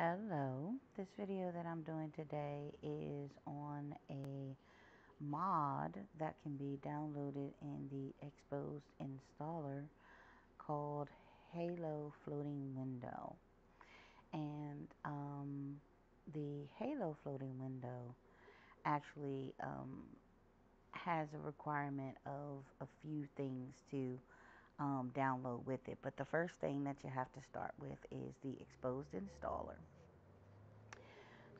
Hello, this video that I'm doing today is on a mod that can be downloaded in the Xposed Installer called XhaloFloatingMulitiWindow. And the XhaloFloatingMulitiWindow actually has a requirement of a few things to download with it. But the first thing that you have to start with is the Xposed Installer.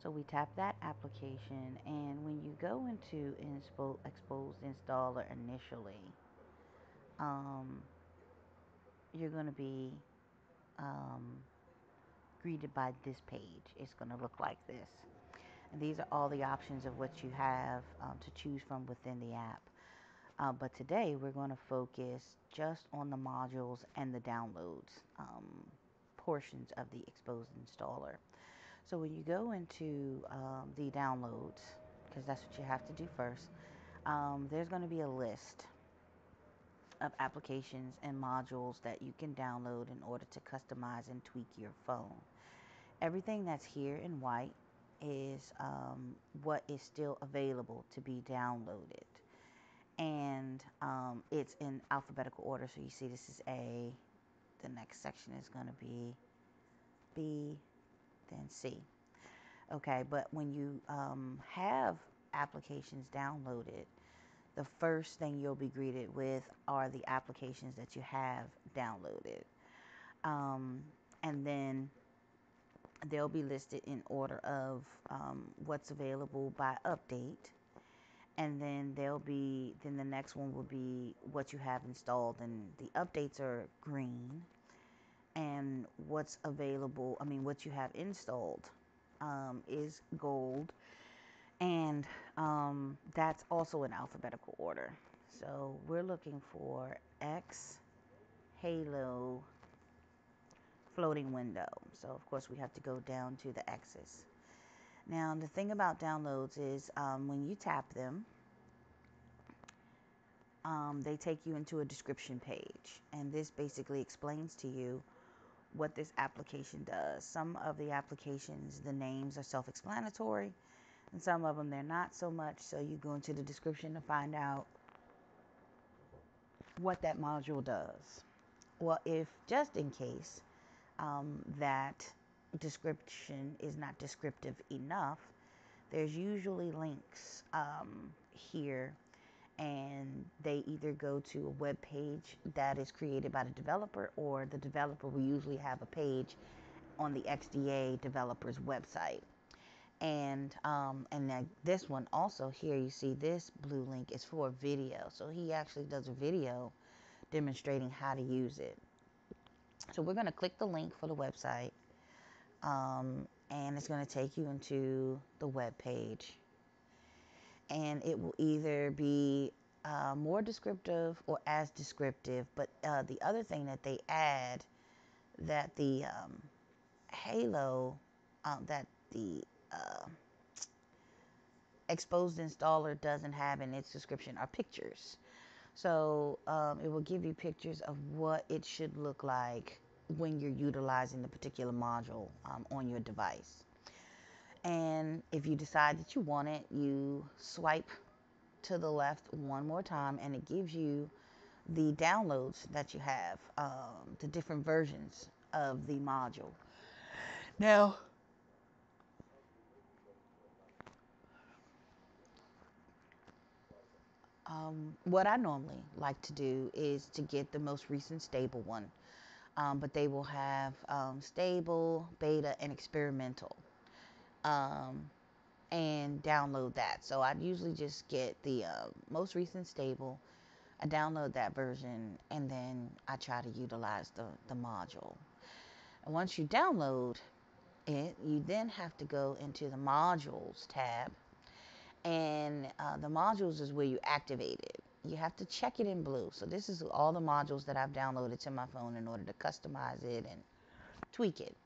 So we tap that application, and when you go into Xposed Installer initially, um, you're going to be um, greeted by this page. It's going to look like this. And these are all the options of what you have to choose from within the app. But today we're going to focus just on the modules and the downloads portions of the Xposed Installer. So when you go into the downloads, because that's what you have to do first, there's going to be a list of applications and modules that you can download in order to customize and tweak your phone. Everything that's here in white is what is still available to be downloaded. And it's in alphabetical order. So you see this is A, the next section is going to be B, then C. Okay, but when you have applications downloaded, the first thing you'll be greeted with are the applications that you have downloaded. And then they'll be listed in order of what's available by update. And then then the next one will be what you have installed. And the updates are green. And what's available, what you have installed is gold. And that's also in alphabetical order. So we're looking for X Halo floating window. So of course we have to go down to the X's. Now the thing about downloads is when you tap them, they take you into a description page. And this basically explains to you what this application does. Some of the applications, the names are self-explanatory, and some of them they're not so much. So you go into the description to find out what that module does. Well, if just in case that description is not descriptive enough, there's usually links here, and they either go to a web page that is created by the developer, or the developer will usually have a page on the XDA developer's website. And then this one also, here you see this blue link is for a video. So he actually does a video demonstrating how to use it. So we're going to click the link for the website, and it's going to take you into the web page. And it will either be more descriptive or as descriptive. But the other thing that they add that the that the Xposed Installer doesn't have in its description are pictures. So it will give you pictures of what it should look like when you're utilizing the particular module on your device. And if you decide that you want it, you swipe to the left one more time, and it gives you the downloads that you have, the different versions of the module. Now, what I normally like to do is to get the most recent stable one. But they will have stable, beta, and experimental, and download that. So I usually just get the most recent stable, I download that version, and then I try to utilize the module. And once you download it, you then have to go into the modules tab, and the modules is where you activate it. You have to check it in blue. So this is all the modules that I've downloaded to my phone in order to customize it and tweak it.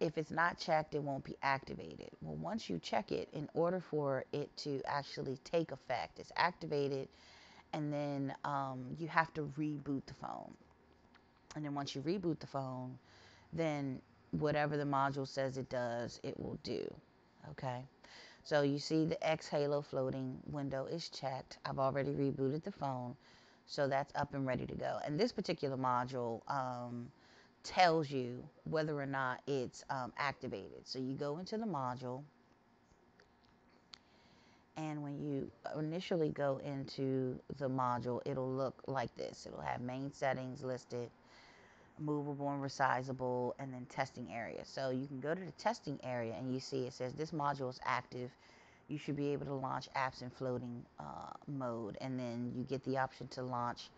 If it's not checked, it won't be activated. Well, once you check it, in order for it to actually take effect, it's activated, and then you have to reboot the phone. And then once you reboot the phone, then whatever the module says it does, it will do. Okay. So you see the Xhalo floating window is checked. I've already rebooted the phone, so that's up and ready to go. And this particular module tells you whether or not it's activated. So you go into the module, and when you initially go into the module, it'll look like this. It'll have main settings listed, movable and resizable, and then testing area. So you can go to the testing area and you see it says this module is active. You should be able to launch apps in floating mode, and then you get the option to launch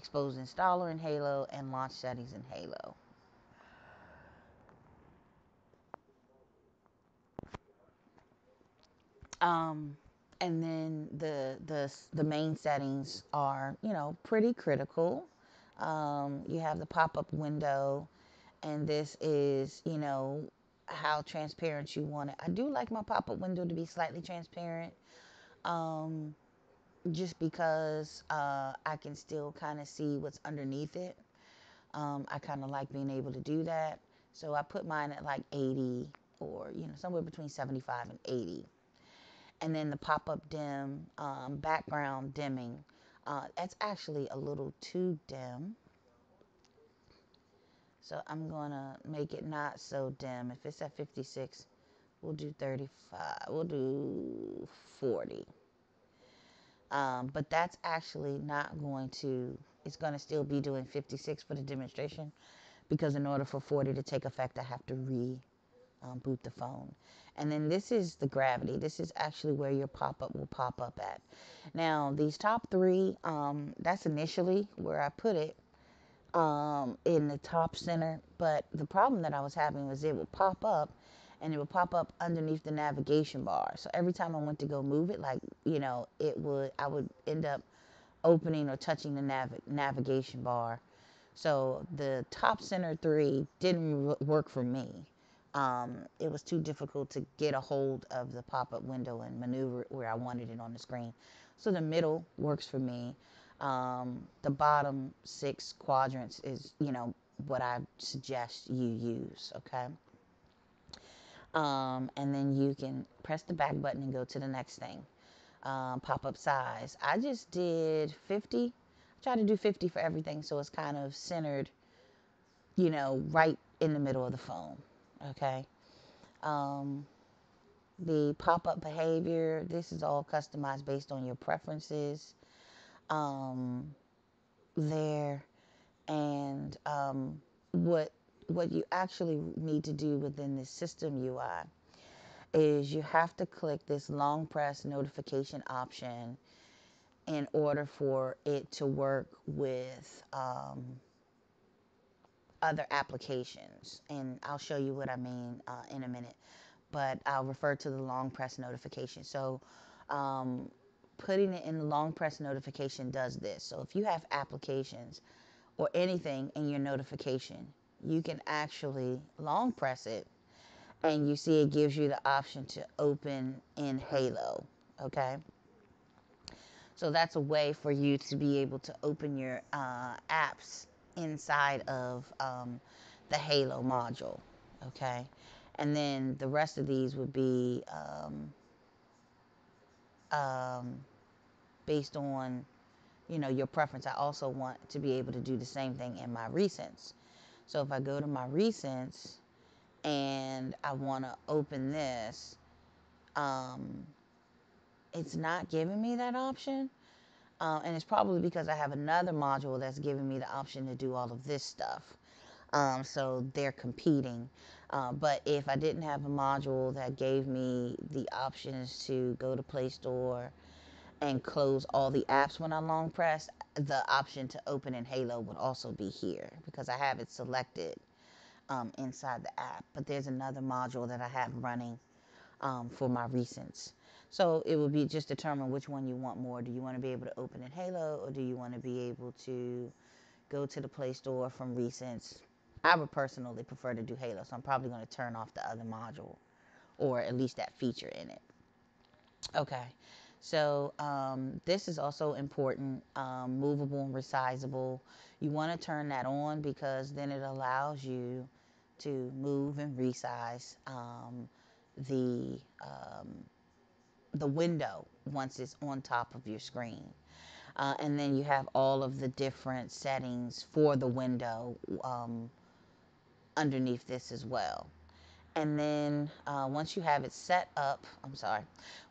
Xposed Installer in Halo and launch settings in Halo. And then the main settings are, you know, pretty critical. You have the pop-up window, and this is, you know, how transparent you want it. I do like my pop-up window to be slightly transparent, just because I can still kind of see what's underneath it. I kind of like being able to do that. So I put mine at like 80, or, you know, somewhere between 75 and 80. And then the pop-up dim, background dimming, that's actually a little too dim. So I'm going to make it not so dim. If it's at 56, we'll do 35. We'll do 40. But that's actually not going to, it's going to still be doing 56 for the demonstration, because in order for 40 to take effect, I have to reboot the phone. And then this is the gravity. This is actually where your pop-up will pop up at. Now, these top three, that's initially where I put it, in the top center. But the problem that I was having was it would pop up, and it would pop up underneath the navigation bar. So every time I went to go move it, like, you know, I would end up opening or touching the navigation bar. So the top center three didn't work for me. It was too difficult to get a hold of the pop-up window and maneuver it where I wanted it on the screen. So the middle works for me. The bottom 6 quadrants is, you know, what I suggest you use, okay? And then you can press the back button and go to the next thing. Pop-up size. I just did 50. I try to do 50 for everything, so it's kind of centered, you know, right in the middle of the phone, okay? The pop-up behavior, this is all customized based on your preferences there. And what you actually need to do within the system UI is you have to click this long press notification option in order for it to work with other applications. And I'll show you what I mean in a minute. But I'll refer to the long press notification. So putting it in the long press notification does this. So if you have applications or anything in your notification, you can actually long press it, and you see it gives you the option to open in Halo, okay? So that's a way for you to be able to open your apps inside of the Halo module, okay? And then the rest of these would be based on, you know, your preference. I also want to be able to do the same thing in my recents. So if I go to my recents and I want to open this, it's not giving me that option. And it's probably because I have another module that's giving me the option to do all of this stuff. So they're competing. But if I didn't have a module that gave me the options to go to Play Store and close all the apps when I long press, the option to open in Halo would also be here, because I have it selected inside the app. But there's another module that I have running for my recents. So it will be just determine which one you want more. Do you want to be able to open in Halo, or do you want to be able to go to the Play Store from recents? I would personally prefer to do Halo, so I'm probably going to turn off the other module, or at least that feature in it. Okay, so this is also important, movable and resizable. You want to turn that on, because then it allows you to move and resize the um, the window once it's on top of your screen. And then you have all of the different settings for the window underneath this as well. And then once you have it set up,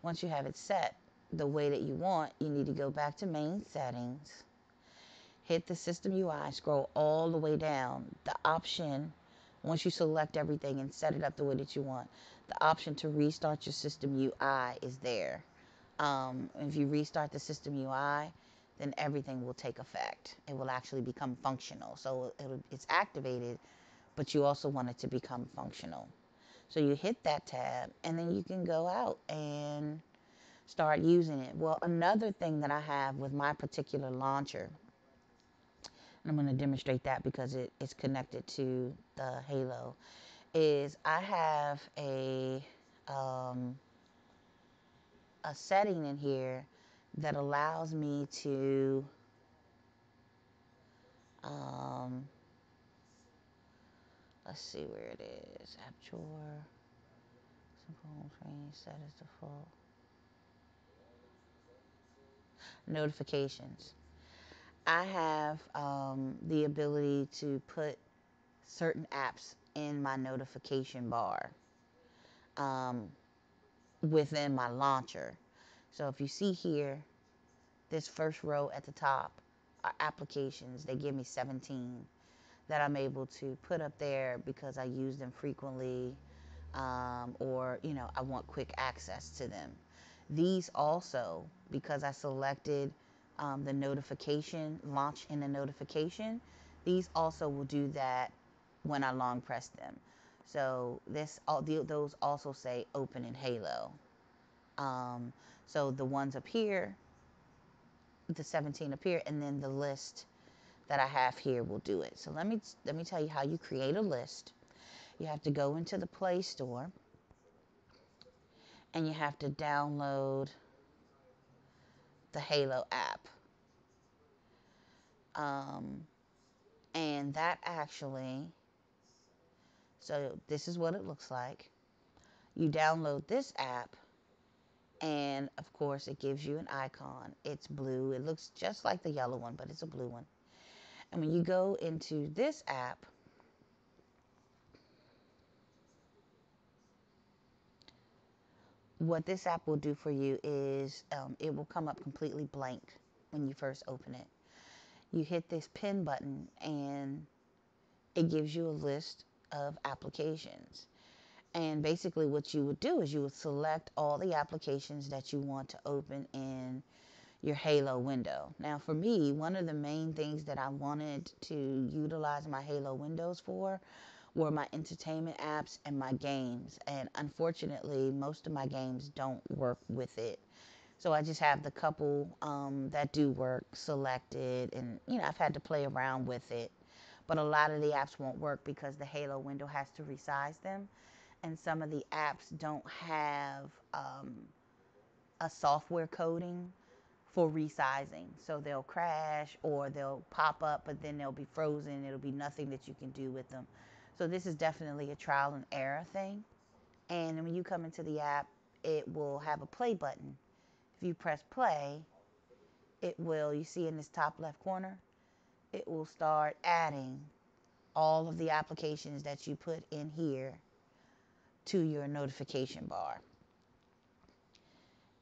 once you have it set the way that you want, you need to go back to main settings, hit the system UI, scroll all the way down. The option, once you select everything and set it up the way that you want, the option to restart your system UI is there. If you restart the system UI, then everything will take effect. It will actually become functional. So it's activated, but you also want it to become functional. So you hit that tab, and then you can go out and start using it. Well, another thing that I have with my particular launcher, and I'm going to demonstrate that because it's connected to the Halo, is I have a setting in here that allows me to let's see where it is. App drawer, simple home screen, set as default. Notifications. I have the ability to put certain apps in my notification bar um, within my launcher. So if you see here, this first row at the top are applications. They give me 17 that I'm able to put up there because I use them frequently, or I want quick access to them. These also, because I selected the notification, launch in the notification, these also will do that when I long press them. So those also say open in Halo. So the ones up here, the 17 up here, and then the list that I have here will do it. So let me tell you how you create a list. You have to go into the Play Store, and you have to download the Halo app. And that actually, so this is what it looks like. You download this app, and of course it gives you an icon. It's blue. It looks just like the yellow one, but it's a blue one. And when you go into this app, what this app will do for you is it will come up completely blank when you first open it. You hit this pin button, and it gives you a list of applications. And basically what you would do is you would select all the applications that you want to open in your Halo window. Now for me, one of the main things that I wanted to utilize my Halo windows for were my entertainment apps and my games. And unfortunately, most of my games don't work with it. So I just have the couple that do work selected, and I've had to play around with it. But a lot of the apps won't work because the Halo window has to resize them, and some of the apps don't have a software coding for resizing. So they'll crash or they'll pop up, but then they'll be frozen. It'll be nothing that you can do with them. So this is definitely a trial and error thing. And when you come into the app, it will have a play button. If you press play, it will, you see in this top left corner, it will start adding all of the applications that you put in here to your notification bar.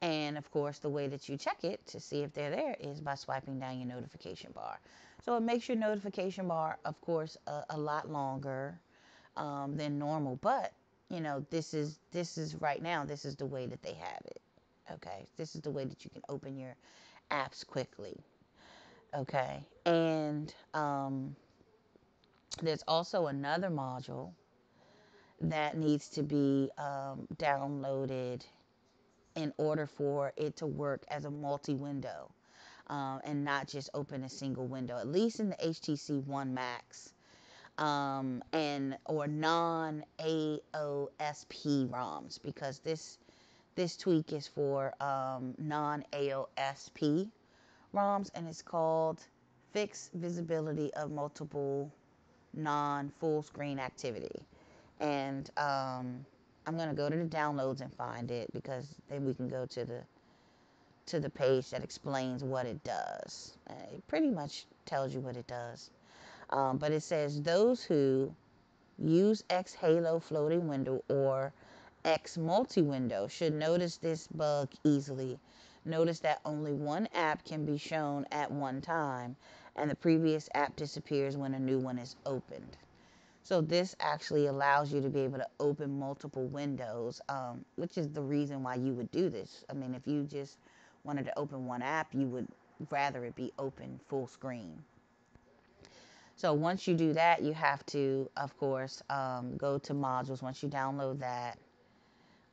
And of course, the way that you check it to see if they're there is by swiping down your notification bar. So it makes your notification bar, of course, a lot longer than normal. But this is right now. This is the way that they have it. Okay, this is the way that you can open your apps quickly. Okay, and there's also another module that needs to be downloaded in order for it to work as a multi-window and not just open a single window, at least in the HTC One Max or non-AOSP ROMs, because this tweak is for non-AOSP ROMs, and it's called Fixed Visibility of Multiple Non-Full Screen Activity. And I'm going to go to the downloads and find it, because then we can go to the page that explains what it does. It pretty much tells you what it does. But it says those who use XhaloFloatingMulitiWindow or XMulitiWindow should notice this bug easily. Notice that only one app can be shown at one time, and the previous app disappears when a new one is opened. So this actually allows you to be able to open multiple windows, which is the reason why you would do this. I mean, if you just wanted to open one app, you would rather it be open full screen. So once you do that, you have to, of course, go to modules. Once you download that,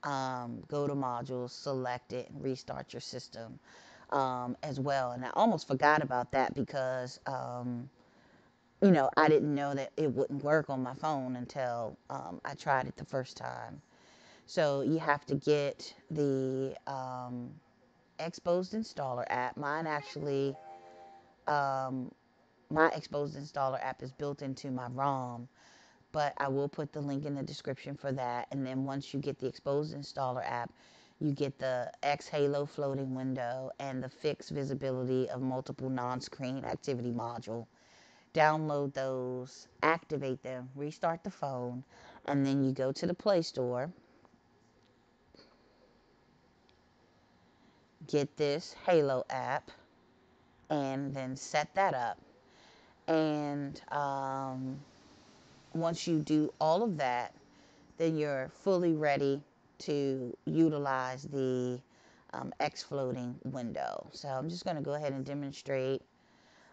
go to modules, select it, and restart your system as well. And I almost forgot about that, because I didn't know that it wouldn't work on my phone until I tried it the first time. So you have to get the Xposed Installer app. Mine actually, my Xposed Installer app is built into my ROM, but I will put the link in the description for that. And then once you get the Xposed Installer app, you get the XhaloFloatingMulitiWindow and the fixed visibility of multiple non-screen activity module. Download those, activate them, restart the phone, and then you go to the Play Store, get this Halo app, and then set that up. And once you do all of that, then you're fully ready to utilize the Xfloating window. So I'm just going to go ahead and demonstrate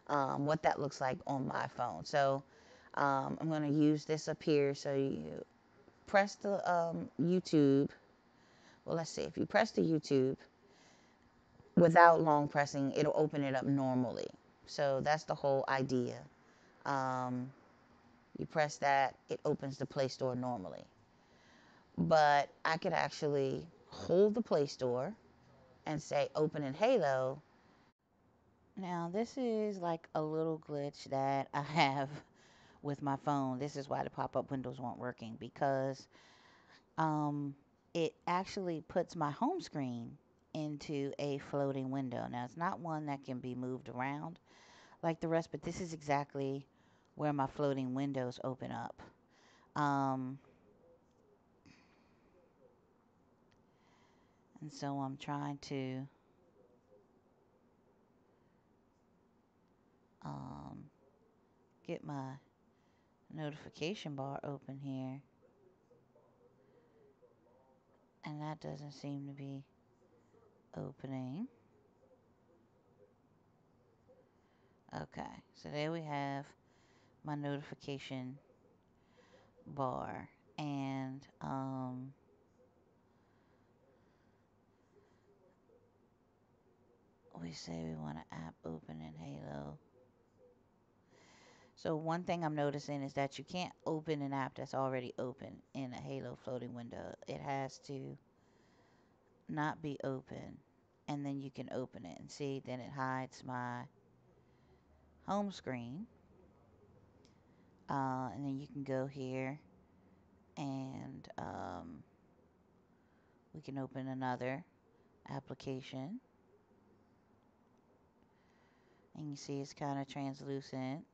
what that looks like on my phone. So I'm going to use this up here. So you press the YouTube. Well, let's see. If you press the YouTube without long pressing, it'll open it up normally. So that's the whole idea. You press that, it opens the Play Store normally. But I could actually hold the Play Store and say open in Halo. Now this is like a little glitch that I have with my phone. This is why the pop-up windows weren't working, because it actually puts my home screen into a floating window. Now it's not one that can be moved around like the rest, but this is exactly where my floating windows open up. And so I'm trying to get my notification bar open here, and that doesn't seem to be opening. Okay, so there we have my notification bar, and we say we want an app open in Halo. So one thing I'm noticing is that you can't open an app that's already open in a Halo floating window. It has to not be open, and then you can open it. And see, then it hides my home screen. And then you can go here, and we can open another application. And you see it's kind of translucent.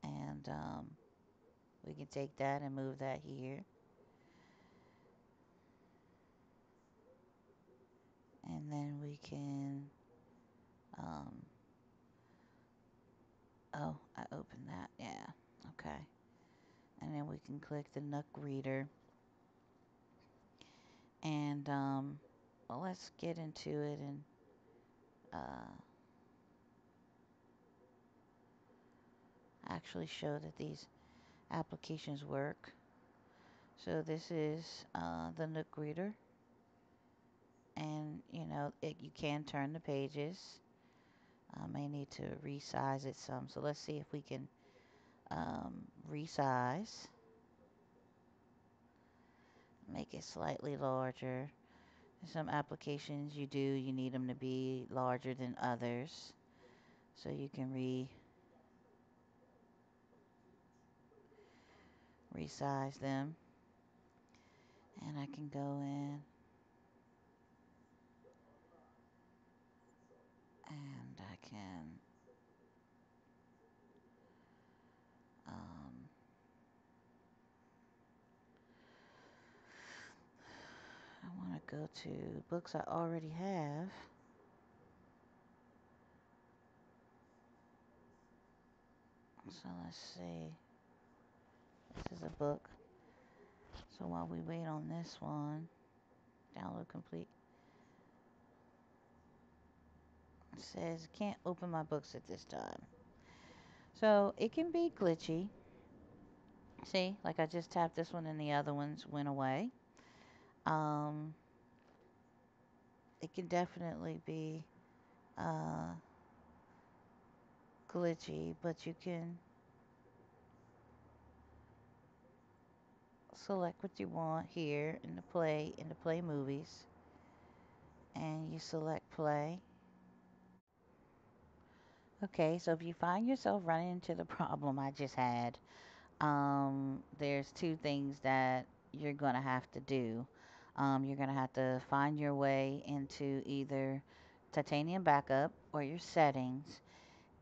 And we can take that and move that here. And then we can, oh, I opened that, yeah, okay. And then we can click the Nook Reader. And, well, let's get into it and actually show that these applications work. So this is the Nook Reader. And, you can turn the pages. I may need to resize it some. So let's see if we can resize. Make it slightly larger. Some applications you need them to be larger than others. So you can resize them, and I can go in and I can um, I want to go to books I already have. So let's see. This is a book. So while we wait on this one, download complete. It says can't open my books at this time. So it can be glitchy. See, like I just tapped this one and the other ones went away. Um, it can definitely be uh, glitchy, but you can select what you want here in the play movies, and you select play. Okay, so if you find yourself running into the problem I just had, there's two things that you're going to have to do. You're going to have to find your way into either titanium backup or your settings.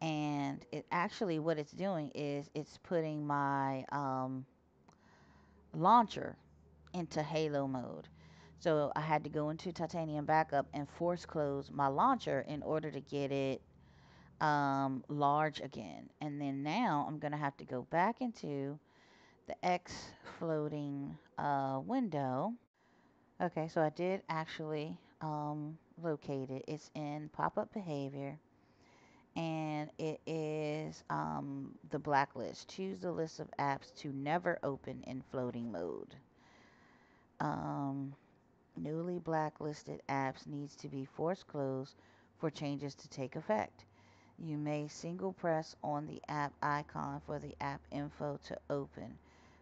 And it actually, what it's doing is it's putting my launcher into Halo mode. So I had to go into titanium backup and force close my launcher in order to get it large again. And then now I'm going to have to go back into the X floating window. Okay, so I did actually locate it. It's in pop-up behavior, and it is the blacklist. Choose the list of apps to never open in floating mode. Um, Newly blacklisted apps needs to be force closed for changes to take effect. You may single press on the app icon for the app info to open,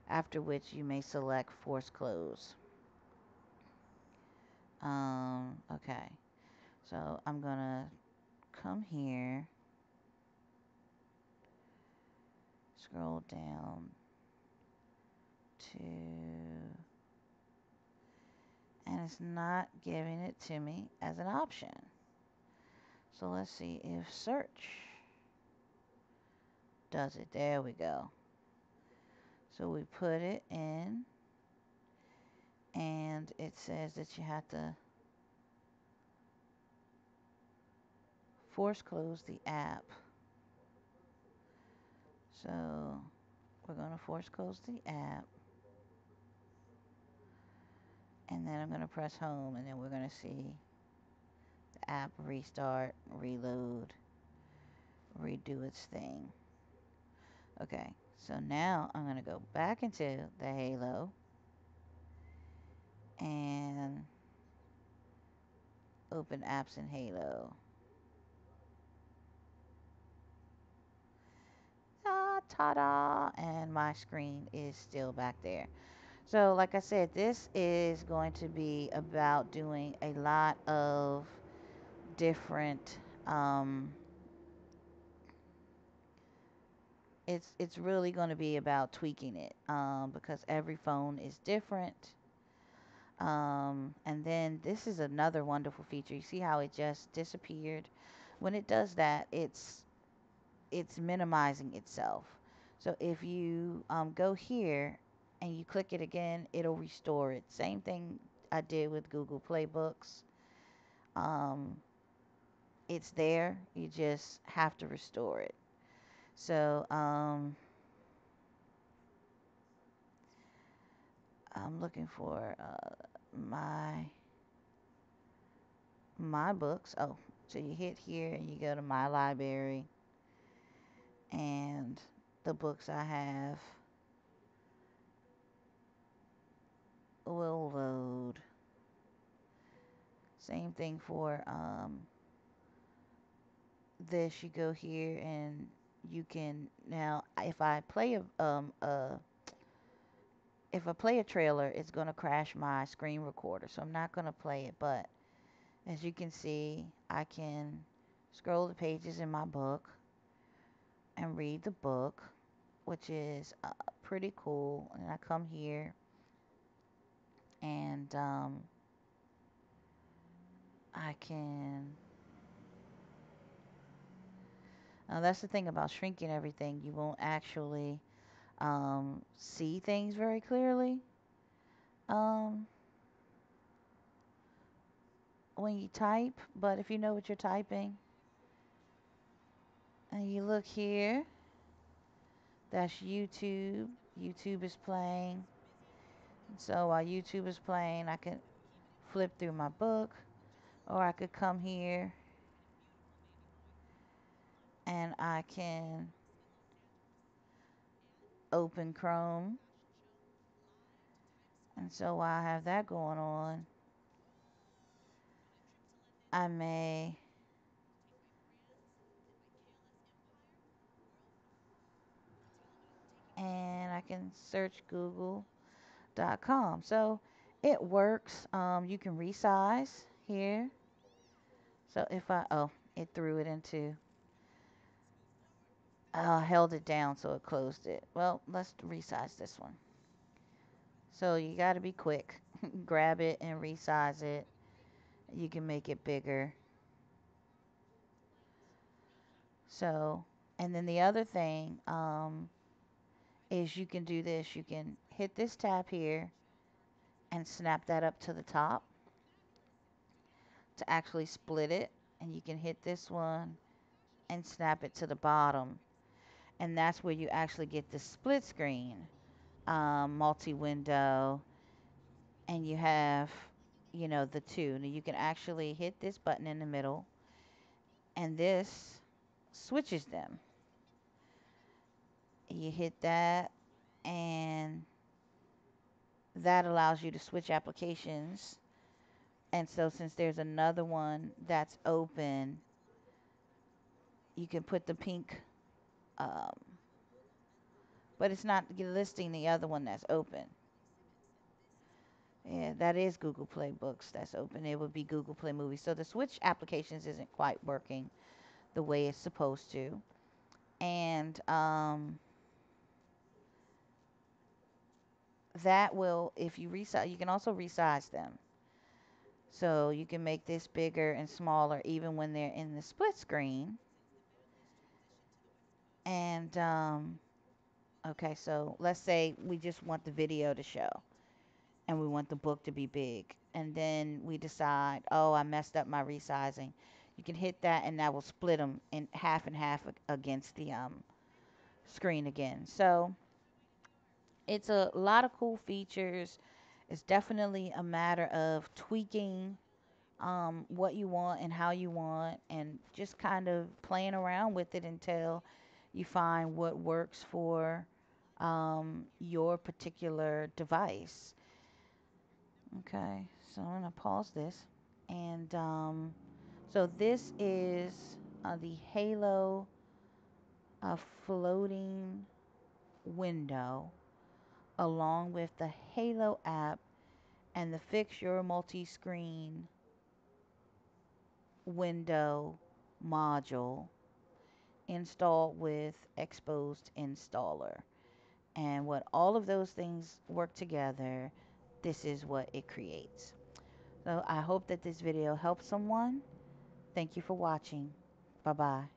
after which you may select force close. Okay, so I'm gonna come here, scroll down to, and it's not giving it to me as an option. So let's see if search does it. There we go. So we put it in, and it says that you have to force close the app. So we're going to force close the app, and then I'm going to press home, and then we're going to see the app restart, reload, redo its thing. Okay, so now I'm going to go back into the Halo and open apps in Halo. Ta-da! And my screen is still back there. So like I said, this is going to be about doing a lot of different it's really going to be about tweaking it because every phone is different. And then this is another wonderful feature. You see how it just disappeared? When it does that, it's minimizing itself. So if you go here and you click it again, it'll restore it. Same thing I did with Google Play Books. It's there. You just have to restore it. So I'm looking for my books. Oh, so you hit here and you go to my library, and the books I have will load. Same thing for this. You go here and you can now if I play a trailer, it's going to crash my screen recorder. So I'm not going to play it, but as you can see, I can scroll the pages in my book and read the book, which is pretty cool. And I come here and I can. Now that's the thing about shrinking everything. You won't actually see things very clearly um, when you type. But if you know what you're typing, and you look here, that's YouTube. YouTube is playing. So while YouTube is playing, I can flip through my book, or I could come here and I can open Chrome. And so while I have that going on, I may and I can search google.com. So it works. You can resize here. So if it threw it into, held it down so it closed it. Well, let's resize this one. So you got to be quick. Grab it and resize it. You can make it bigger. So, and then the other thing is you can do this. You can hit this tab here and snap that up to the top to actually split it. And you can hit this one and snap it to the bottom. And that's where you actually get the split screen multi-window. And you have, the two. Now you can actually hit this button in the middle, and this switches them. You hit that, and that allows you to switch applications. And so since there's another one that's open, you can put the pink, um, but it's not listing the other one that's open. Yeah, that is Google Play Books that's open. It would be Google Play Movies. So the switch applications isn't quite working the way it's supposed to. And that will, if you resize, you can also resize them. So you can make this bigger and smaller even when they're in the split screen. And okay, so let's say we just want the video to show and we want the book to be big. And then we decide, oh, I messed up my resizing. You can hit that and that will split them in half and half against the screen again. So it's a lot of cool features. It's definitely a matter of tweaking what you want and how you want, and just kind of playing around with it until you find what works for your particular device. Okay, so I'm going to pause this. And so this is the Halo floating window, along with the Halo app and the Fix Your Multi-Screen window module installed with Xposed Installer. And when all of those things work together, this is what it creates. So I hope that this video helps someone. Thank you for watching. Bye bye.